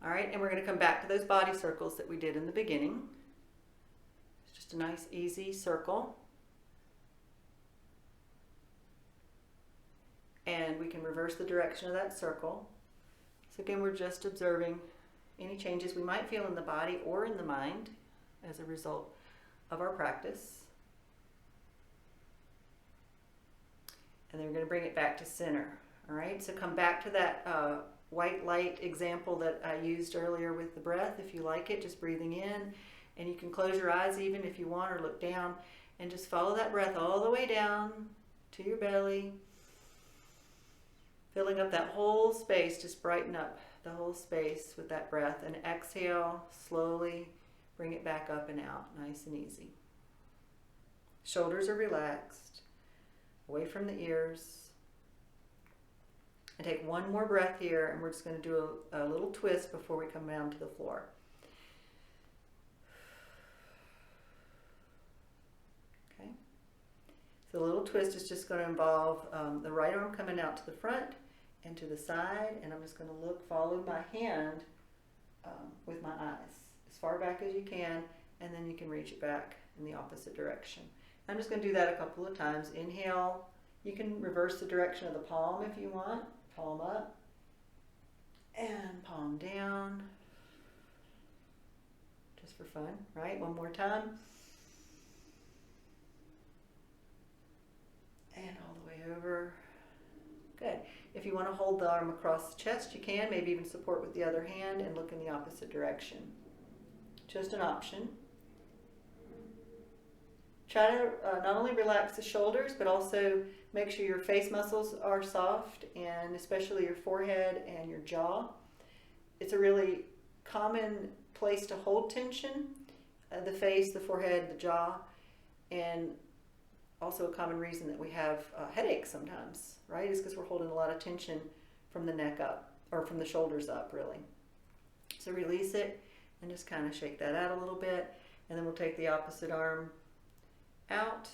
All right, and we're going to come back to those body circles that we did in the beginning. It's just a nice, easy circle. And we can reverse the direction of that circle. So again, we're just observing any changes we might feel in the body or in the mind as a result of our practice. And then we're going to bring it back to center. All right, so come back to that white light example that I used earlier with the breath. If you like it, just breathing in, and you can close your eyes even if you want, or look down, and just follow that breath all the way down to your belly, filling up that whole space. Just brighten up the whole space with that breath, and exhale slowly, bring it back up and out, nice and easy. Shoulders are relaxed, away from the ears. And take one more breath here, and we're just going to do a little twist before we come down to the floor. Okay. So the little twist is just going to involve the right arm coming out to the front and to the side, and I'm just going to follow my hand with my eyes as far back as you can, and then you can reach it back in the opposite direction. I'm just going to do that a couple of times. Inhale. You can reverse the direction of the palm if you want. Palm up and palm down, just for fun, right? One more time. And all the way over. Good. If you want to hold the arm across the chest, you can, maybe even support with the other hand and look in the opposite direction. Just an option. Try to not only relax the shoulders, but also make sure your face muscles are soft, and especially your forehead and your jaw. It's a really common place to hold tension, the face, the forehead, the jaw, and also a common reason that we have headaches sometimes, right? Is because we're holding a lot of tension from the neck up, or from the shoulders up, really. So release it and just kind of shake that out a little bit, and then we'll take the opposite arm out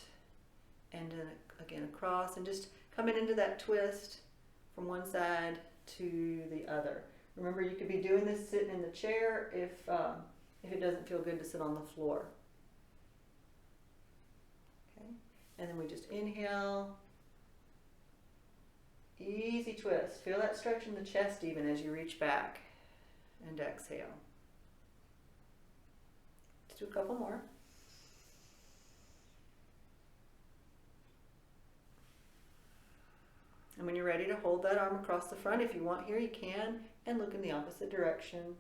and then again across, and just coming into that twist from one side to the other. Remember, you could be doing this sitting in the chair if it doesn't feel good to sit on the floor. Okay, and then we just inhale, easy twist. Feel that stretch in the chest even as you reach back, and exhale. Let's do a couple more. hold that arm across the front. If you want here, you can, and look in the opposite direction.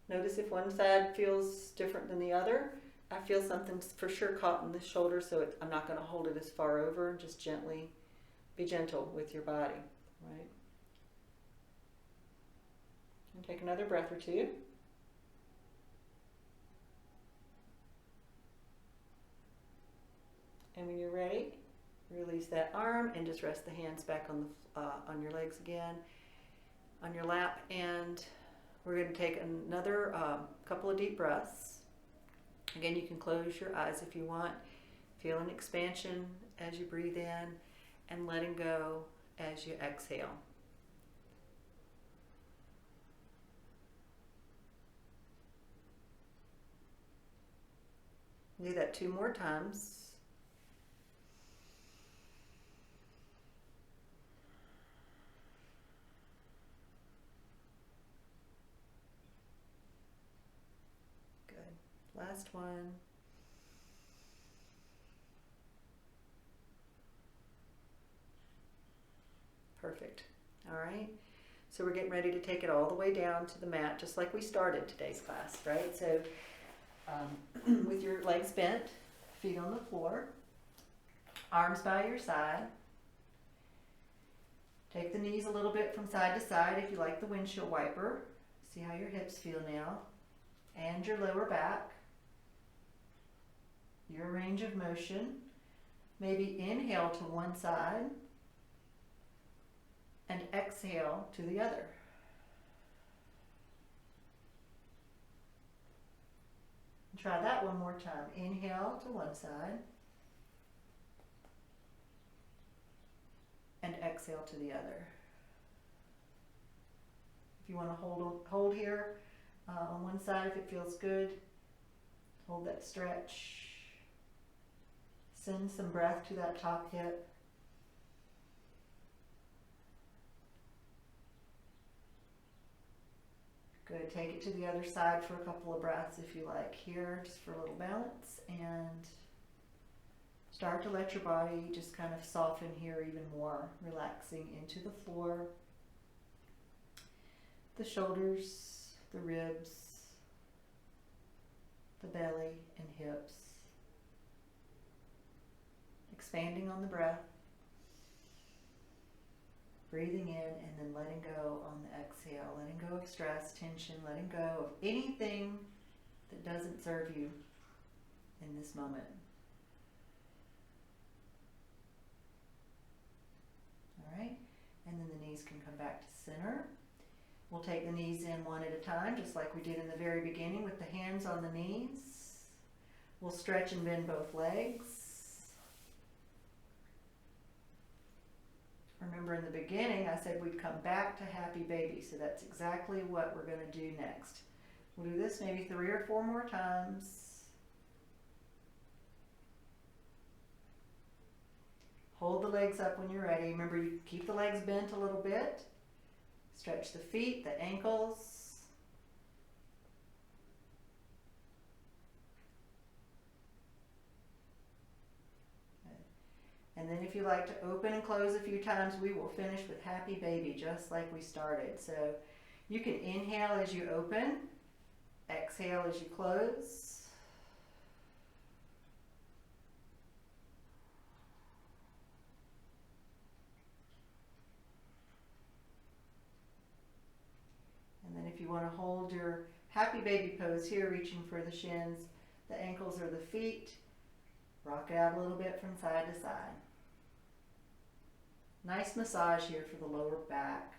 Notice if one side feels different than the other. I feel something for sure caught in the shoulder, so I'm not going to hold it as far over. Just gently, be gentle with your body, right? And take another breath or two. And when you're ready, release that arm and just rest the hands back on your legs again, on your lap. And we're going to take another couple of deep breaths. Again, you can close your eyes if you want. Feel an expansion as you breathe in and letting go as you exhale. Do that 2 more times. Last one. Perfect. All right. So we're getting ready to take it all the way down to the mat, just like we started today's class, right? So with your legs bent, feet on the floor, arms by your side. Take the knees a little bit from side to side if you like the windshield wiper. See how your hips feel now. And your lower back. Your range of motion. Maybe inhale to one side and exhale to the other. Try that one more time. Inhale to one side and exhale to the other. If you want to hold here on one side if it feels good, hold that stretch. Send some breath to that top hip. Good. Take it to the other side for a couple of breaths if you like here, just for a little balance. And start to let your body just kind of soften here even more, relaxing into the floor, the shoulders, the ribs, the belly and hips. Expanding on the breath, breathing in and then letting go on the exhale, letting go of stress, tension, letting go of anything that doesn't serve you in this moment. All right, and then the knees can come back to center. We'll take the knees in one at a time, just like we did in the very beginning with the hands on the knees. We'll stretch and bend both legs. Remember in the beginning, I said we'd come back to happy baby, so that's exactly what we're going to do next. We'll do this maybe 3 or 4 more times. Hold the legs up when you're ready. Remember, you keep the legs bent a little bit. Stretch the feet, the ankles. And then if you like to open and close a few times, we will finish with happy baby, just like we started. So you can inhale as you open, exhale as you close. And then if you want to hold your happy baby pose here, reaching for the shins, the ankles or the feet, rock it out a little bit from side to side. Nice massage here for the lower back.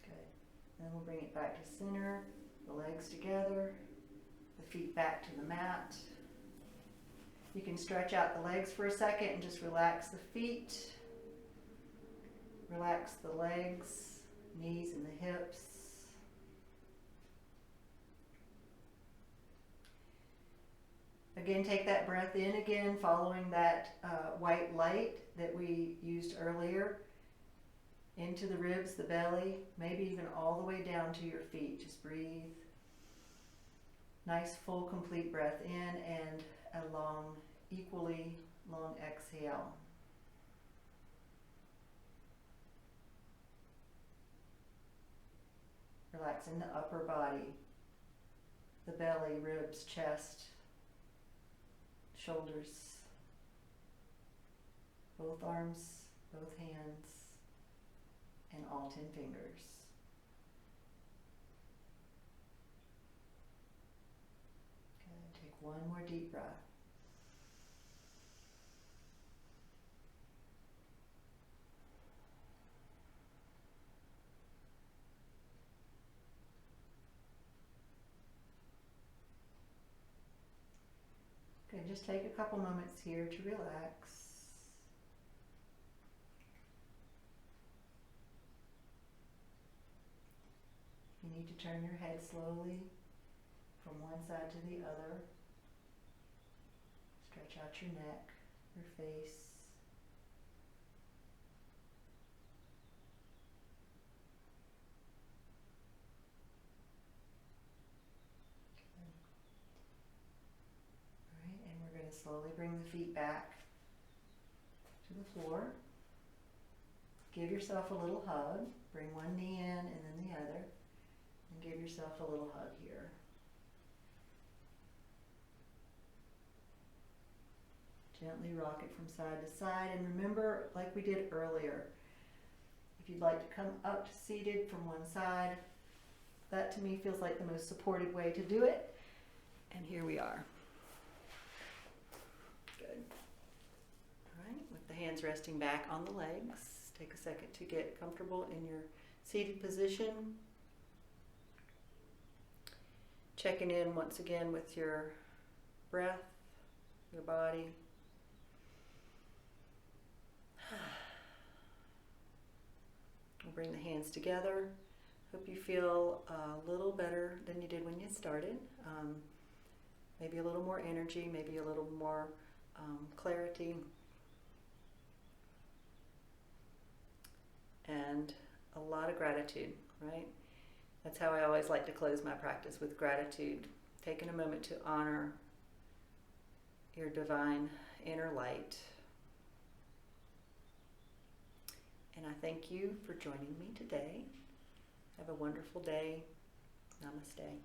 Good. Then we'll bring it back to center, the legs together, the feet back to the mat. You can stretch out the legs for a second and just relax the feet. Relax the legs, knees and the hips. Again, take that breath in again, following that white light that we used earlier, into the ribs, the belly, maybe even all the way down to your feet. Just breathe. Nice, full, complete breath in and a long, equally long exhale. Relaxing the upper body, the belly, ribs, chest, shoulders, both arms, both hands, and all 10 fingers. Good. Take one more deep breath. Good. Just take a couple moments here to relax. You need to turn your head slowly from one side to the other. Stretch out your neck, your face. Good. All right, and we're going to slowly bring the feet back to the floor. Give yourself a little hug. Bring one knee in and then the other. And give yourself a little hug here. Gently rock it from side to side. And remember, like we did earlier, if you'd like to come up to seated from one side, that to me feels like the most supportive way to do it. And here we are. Good. All right, with the hands resting back on the legs, take a second to get comfortable in your seated position. Checking in once again with your breath, your body. We'll bring the hands together. Hope you feel a little better than you did when you started. Maybe a little more energy, maybe a little more clarity. And a lot of gratitude, right? That's how I always like to close my practice, with gratitude. Taking a moment to honor your divine inner light. And I thank you for joining me today. Have a wonderful day. Namaste.